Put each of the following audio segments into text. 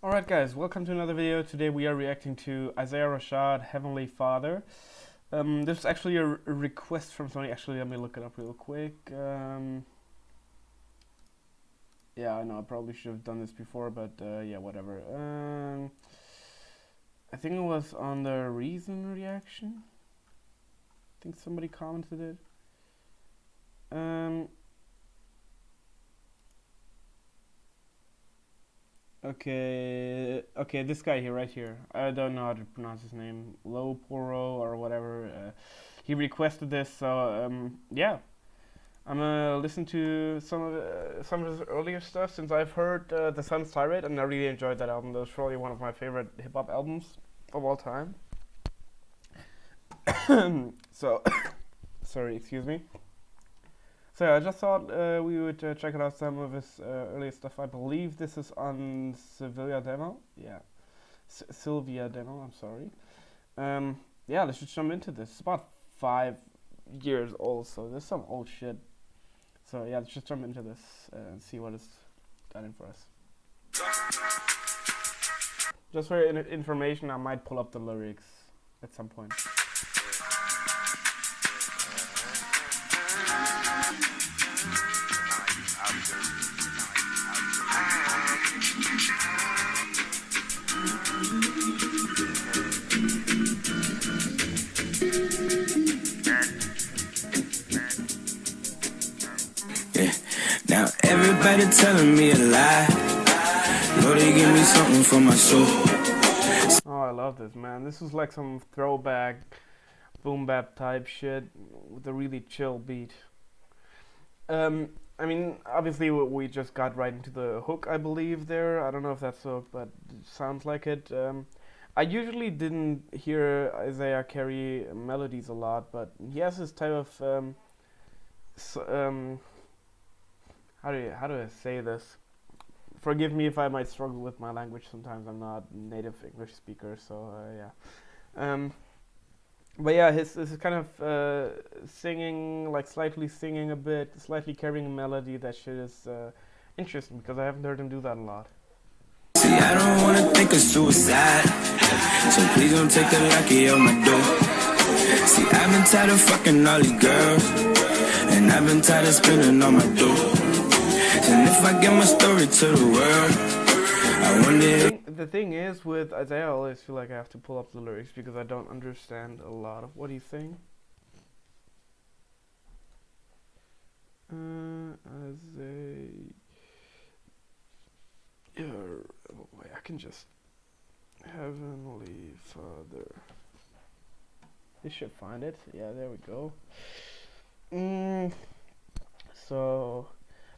Alright guys, welcome to another video. Today we are reacting to Isaiah Rashads-Heavenly Father. This is actually a request from somebody. Actually, let me look it up real quick. Yeah, I know I probably should have done this before, but yeah, whatever. I think it was on the Reason reaction. I think somebody commented it. Okay, this guy here, right here. I don't know how to pronounce his name. Loporo or whatever. He requested this, so yeah. I'm gonna listen to some of his earlier stuff since I've heard The Sun's Tirade, and I really enjoyed that album. That was probably one of my favorite hip hop albums of all time. So, sorry, excuse me. So yeah, I just thought we would check out some of his earlier stuff. I believe this is on Sylvia Demo. Yeah, Sylvia Demo. I'm sorry. Yeah, let's just jump into this. It's about 5 years old, so there's some old shit. So yeah, let's just jump into this and see what it's got in for us. Just for information, I might pull up the lyrics at some point. Now everybody telling me a lie. Lord, they give me something for my soul. Oh, I love this, man. This is like some throwback boom bap type shit with a really chill beat. I mean, obviously we just got right into the hook, I believe, there. I don't know if that's the hook, but it sounds like it. I usually didn't hear Isaiah carry melodies a lot, but he has this type of how do I say this? Forgive me if I might struggle with my language sometimes. I'm not a native English speaker, so yeah. But yeah, this is kind of singing, like slightly singing a bit, slightly carrying a melody. That shit is interesting because I haven't heard him do that a lot. See, I don't wanna think of suicide, so please don't take the lucky on my door. See, I've been tired of fucking all these girls, and I've been tired of spending all my dough. And if I get my story to the world, I wonder. The thing is, with Isaiah, I always feel like I have to pull up the lyrics because I don't understand a lot of what he's saying. Isaiah, oh wait, I can just Heavenly Father. This should find it. Yeah, there we go. So.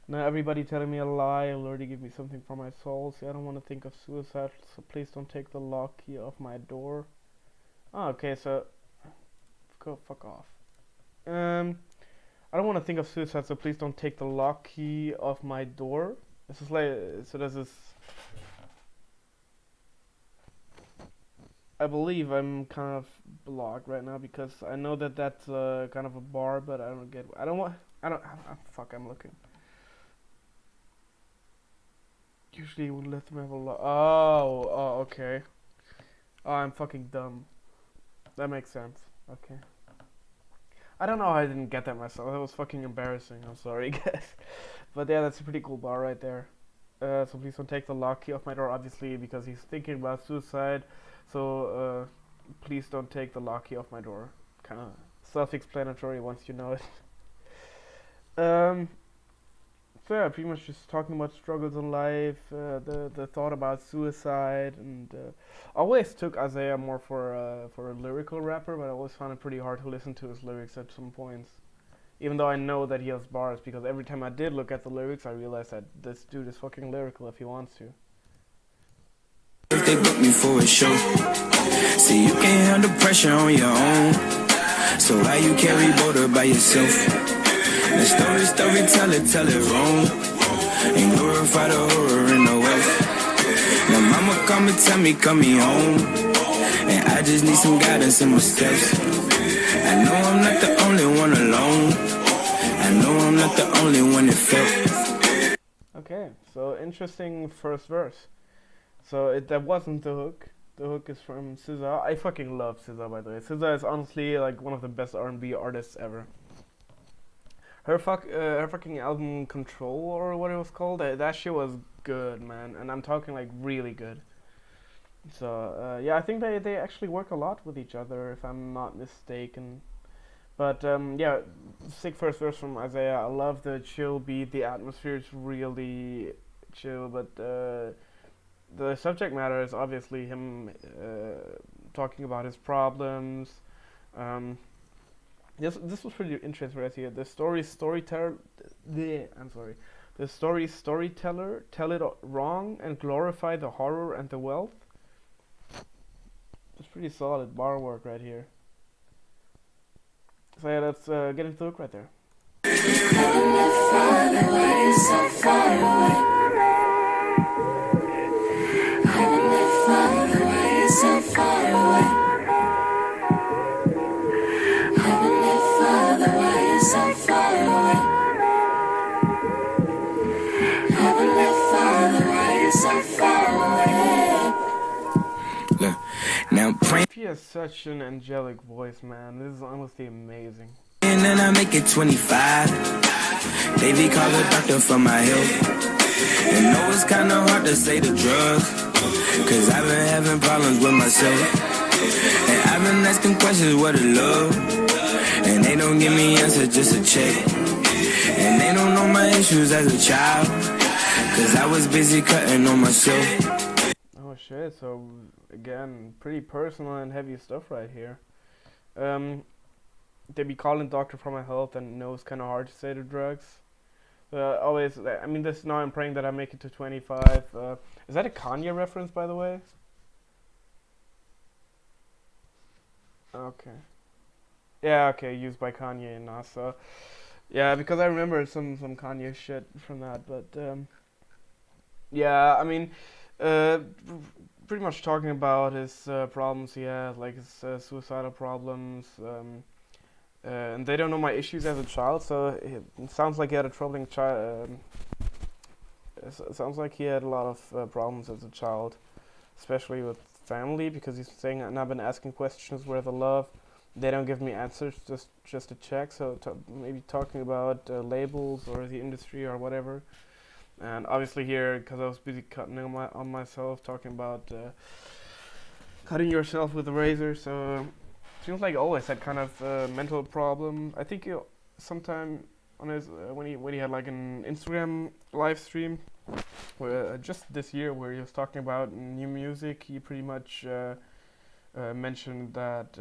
Now everybody telling me a lie. Lord, give me something for my soul. See, I don't want to think of suicide, so please don't take the lock key off my door. Oh, okay, so go fuck off. I don't want to think of suicide, so please don't take the lock key off my door. This is like, so there's this. I believe I'm kind of blocked right now because I know that that's kind of a bar, but I don't get. Fuck, I'm looking. Usually would let them have a lot. Oh, okay. Oh, I'm fucking dumb. That makes sense. Okay. I don't know how I didn't get that myself. That was fucking embarrassing. I'm sorry, guys. But yeah, that's a pretty cool bar right there. So please don't take the lock key off my door, obviously, because he's thinking about suicide. So, please don't take the lock key off my door. Kind of self-explanatory once you know it. So yeah, pretty much just talking about struggles in life, the thought about suicide, and always took Isaiah more for a lyrical rapper, but I always found it pretty hard to listen to his lyrics at some points, even though I know that he has bars, because every time I did look at the lyrics, I realized that this dude is fucking lyrical if he wants to. If they book me for a show, see, you can't handle pressure on your own, so why you carry border by yourself? The story, tell it wrong, and glorify the horror in the wealth. Now mama come and tell me, come me home, and I just need some guidance in my steps. I know I'm not the only one alone, I know I'm not the only one that felt. Okay, so interesting first verse. So that wasn't the hook. The hook is from SZA. I fucking love SZA, by the way. SZA is honestly like one of the best R&B artists ever. Her fucking album Control or what it was called. That shit was good, man, and I'm talking like really good. So yeah, I think they actually work a lot with each other, if I'm not mistaken. But yeah, sick first verse from Isaiah. I love the chill beat. The atmosphere is really chill, but the subject matter is obviously him talking about his problems. Um, this was pretty interesting right here. I'm sorry. The storyteller tell it wrong and glorify the horror and the wealth. It's pretty solid bar work right here. So yeah, let's get into the hook right there. Look, now praying He has such an angelic voice, man. This is honestly amazing. and then I make it 25. Baby, call the doctor for my health. And know it's kinda hard to say the drugs, cause I've been having problems with myself. And I've been asking questions, what is love? And they don't give me answers, just a check. And they don't know my issues as a child, cause I was busy cutting on myself. Oh shit, so again, pretty personal and heavy stuff right here. They be calling doctor for my health and know it's kind of hard to say the drugs. Always, I mean, this now I'm praying that I make it to 25. Is that a Kanye reference, by the way? Okay. Yeah, okay, used by Kanye and NASA. Yeah, because I remember some Kanye shit from that, but yeah, I mean, uh, pretty much talking about his problems he has, like his suicidal problems, and they don't know my issues as a child, so it sounds like he had a troubling child. It sounds like he had a lot of problems as a child, especially with family, because he's saying, and I've been asking questions where the love, they don't give me answers, just to check. So maybe talking about labels or the industry or whatever. And obviously here, because I was busy cutting on myself, talking about cutting yourself with a razor. So seems like always had kind of mental problem. I think he sometime on his when he had like an Instagram live stream, where just this year where he was talking about new music, he pretty much mentioned that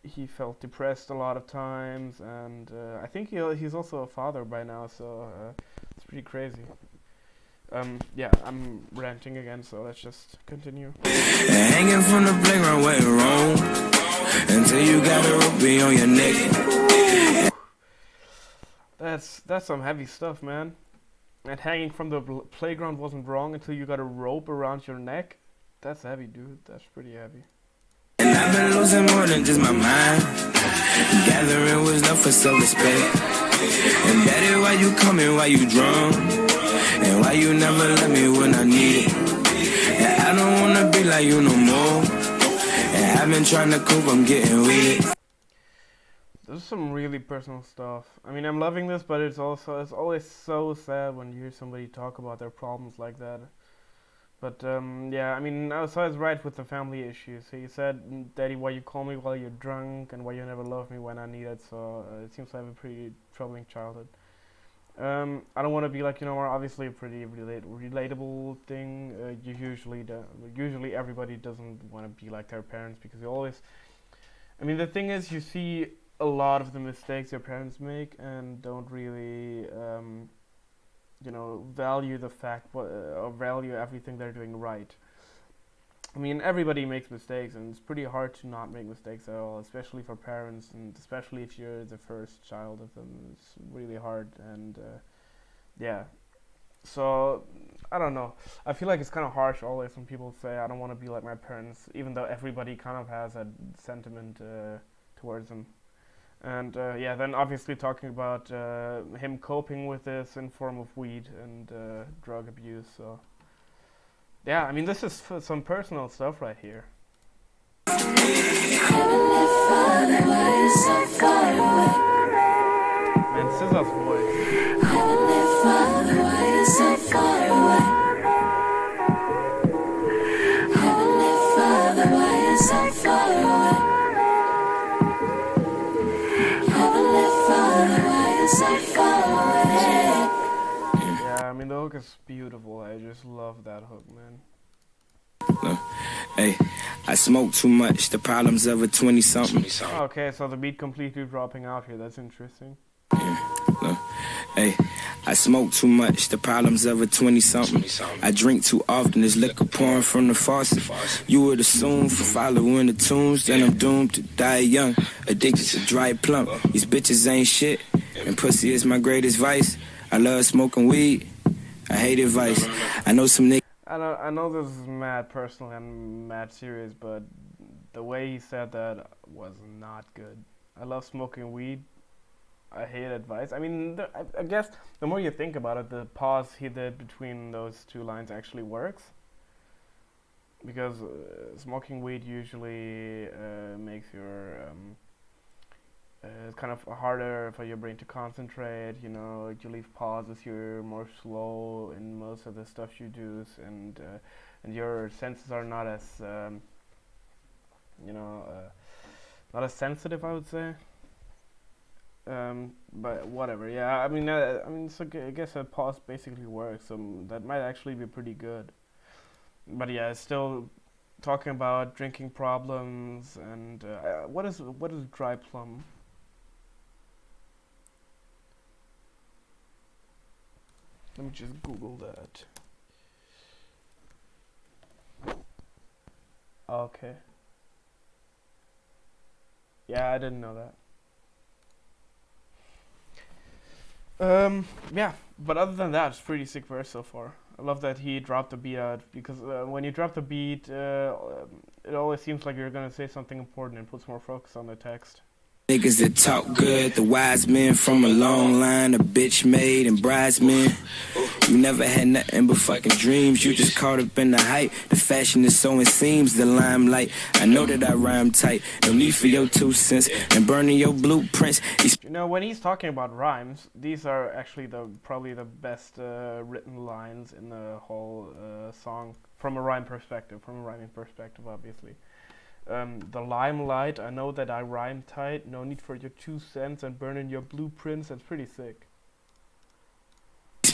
he felt depressed a lot of times, and I think he's also a father by now, so it's pretty crazy. Yeah, I'm ranting again, so let's just continue. Hanging from the playground went wrong until you got a rope on your neck. That's some heavy stuff, man. And hanging from the playground wasn't wrong until you got a rope around your neck. That's heavy, dude. That's pretty heavy. And I've been losing more than just my mind. Gathering wisdom for self-respect. And daddy, why you coming, why you drunk? And why you never let me when I need it? And I don't wanna be like you no more. And I've been trying to cope, I'm getting weak. This is some really personal stuff. I mean, I'm loving this, but it's always so sad when you hear somebody talk about their problems like that. But yeah, I mean, I was right with the family issues. He said, "Daddy, why you call me while you're drunk, and why you never love me when I need it." So it seems to have a pretty troubling childhood. I don't want to be like, obviously a pretty relatable thing. Usually everybody doesn't want to be like their parents, because you always. I mean, the thing is, you see a lot of the mistakes your parents make and don't really value the fact or value everything they're doing right. I mean, everybody makes mistakes, and it's pretty hard to not make mistakes at all, especially for parents, and especially if you're the first child of them. It's really hard, and yeah. So I don't know. I feel like it's kind of harsh always when people say I don't want to be like my parents, even though everybody kind of has a sentiment towards them. And yeah, then obviously talking about him coping with this in form of weed and drug abuse. So Yeah, I mean, this is some personal stuff right here. Man, SZA's voice. Yeah, I mean, the hook is beautiful. I just love that hook, man. Hey, I smoke too much. The problems of a 20-something. Okay, so the beat completely dropping out here. That's interesting. Hey, I smoke too much. The problems of a 20-something. I drink too often. There's liquor pouring from the faucet. You would assume for following the tunes, then I'm doomed to die young. Addicted to dry plump. These bitches ain't shit, and pussy is my greatest vice. I love smoking weed. I hate advice. I know some niggas. I know this is mad personal and mad serious, but the way he said that was not good. I love smoking weed. I hate advice. I mean, I guess the more you think about it, the pause he did between those two lines actually works. Because smoking weed usually makes your it's kind of harder for your brain to concentrate. You know, you leave pauses. You're more slow in most of the stuff you do, and your senses are not as you know not as sensitive, I would say. But whatever. Yeah, I mean, so I guess a pause basically works. So that might actually be pretty good. But yeah, still talking about drinking problems and what is dry plum? Let me just Google that. Okay. Yeah, I didn't know that. Yeah, but other than that, it's pretty sick verse so far. I love that he dropped the beat out because when you drop the beat, it always seems like you're gonna say something important and puts more focus on the text. Niggas that talk good, the wise men from a long line of bitch made and bridesmen. You never had nothing but fucking dreams. You just caught up in the hype. The fashion is so it seems the limelight. I know that I rhyme tight. No need for your 2 cents and burning your blueprints. You know, when he's talking about rhymes, these are actually probably the best written lines in the whole song from a rhyme perspective, from a rhyming perspective, obviously. The limelight, I know that I rhyme tight. No need for your 2 cents and burning your blueprints. That's pretty sick.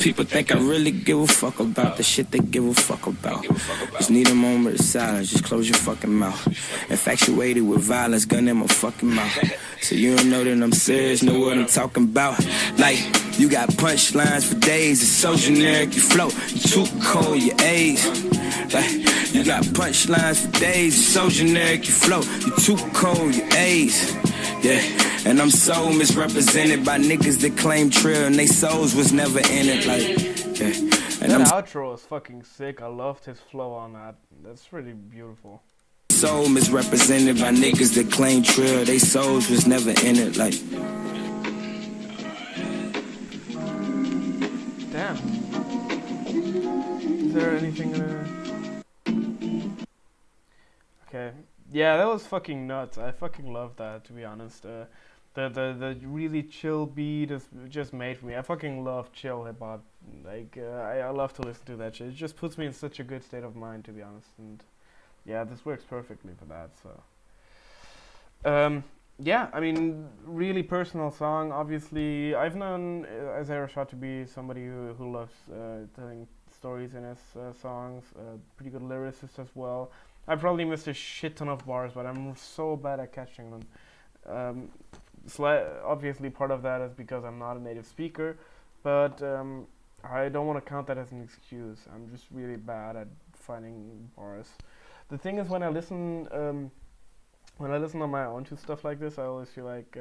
People think I really give a fuck about the shit they give a fuck about. Just need a moment of silence, just close your fucking mouth. Infatuated with violence, gun in my fucking mouth. So you don't know that I'm serious, know what I'm talking about. Like, you got punchlines for days, it's so generic, you float. You too cold, your age. Like, you got punchlines for days, it's so generic, you float. You too cold, your age. Yeah, and I'm so misrepresented by niggas that claim trill and they souls was never in it. Like, yeah. And that outro is fucking sick. I loved his flow on that. That's really beautiful. So misrepresented by niggas that claim trill, they souls was never in it. Like, damn. Is there anything? Okay. Yeah, that was fucking nuts. I fucking love that, to be honest. The really chill beat is just made for me. I fucking love chill hip hop. Like I love to listen to that shit. It just puts me in such a good state of mind, to be honest. And yeah, this works perfectly for that. So yeah, I mean, really personal song. Obviously, I've known Isaiah Rashads to be somebody who loves telling stories in his songs. Pretty good lyricist as well. I probably missed a shit ton of bars, but I'm so bad at catching them. Obviously, part of that is because I'm not a native speaker, but I don't want to count that as an excuse. I'm just really bad at finding bars. The thing is, when I listen on my own to stuff like this, I always feel like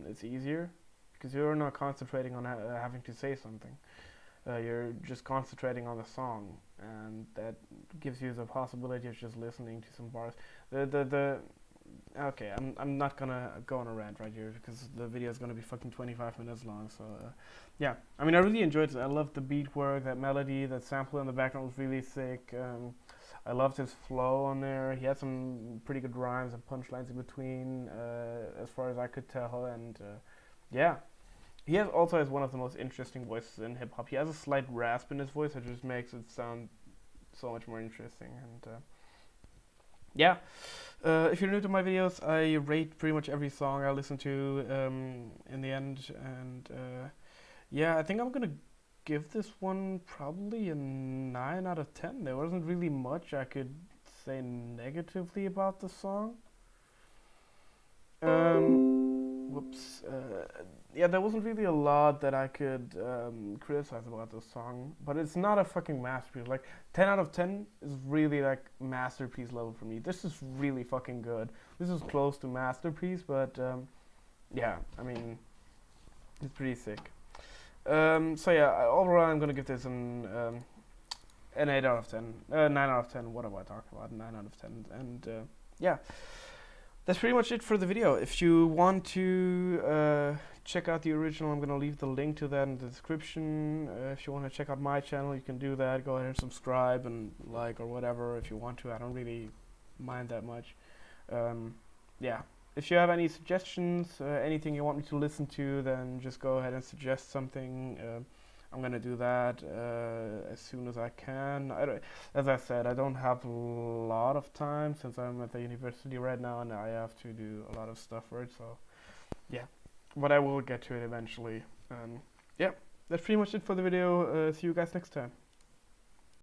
it's easier because you're not concentrating on having to say something. You're just concentrating on the song, and that gives you the possibility of just listening to some bars. Okay, I'm not gonna go on a rant right here because the video is gonna be fucking 25 minutes long. So yeah, I mean I really enjoyed it. I loved the beat work, that melody, that sample in the background was really sick. I loved his flow on there. He had some pretty good rhymes and punchlines in between, as far as I could tell. And yeah, he also has one of the most interesting voices in hip hop. He has a slight rasp in his voice that just makes it sound so much more interesting. And yeah, if you're new to my videos, I rate pretty much every song I listen to in the end. And yeah, I think I'm gonna give this one probably a 9 out of 10. There wasn't really much I could say negatively about the song. Whoops. Yeah, there wasn't really a lot that I could criticize about this song, but it's not a fucking masterpiece. Like 10 out of 10 is really like masterpiece level for me. This is really fucking good. This is close to masterpiece, but yeah, I mean, it's pretty sick. So yeah, overall I'm gonna give this an 8 out of 10, 9 out of 10. What am I talking about? 9 out of 10, and yeah. That's pretty much it for the video. If you want to check out the original, I'm going to leave the link to that in the description. If you want to check out my channel, you can do that. Go ahead and subscribe and like or whatever if you want to. I don't really mind that much. Yeah. If you have any suggestions, anything you want me to listen to, then just go ahead and suggest something. I'm gonna do that as soon as I can. As I said, I don't have a lot of time since I'm at the university right now and I have to do a lot of stuff for it. So, yeah, but I will get to it eventually. Yeah, that's pretty much it for the video. See you guys next time.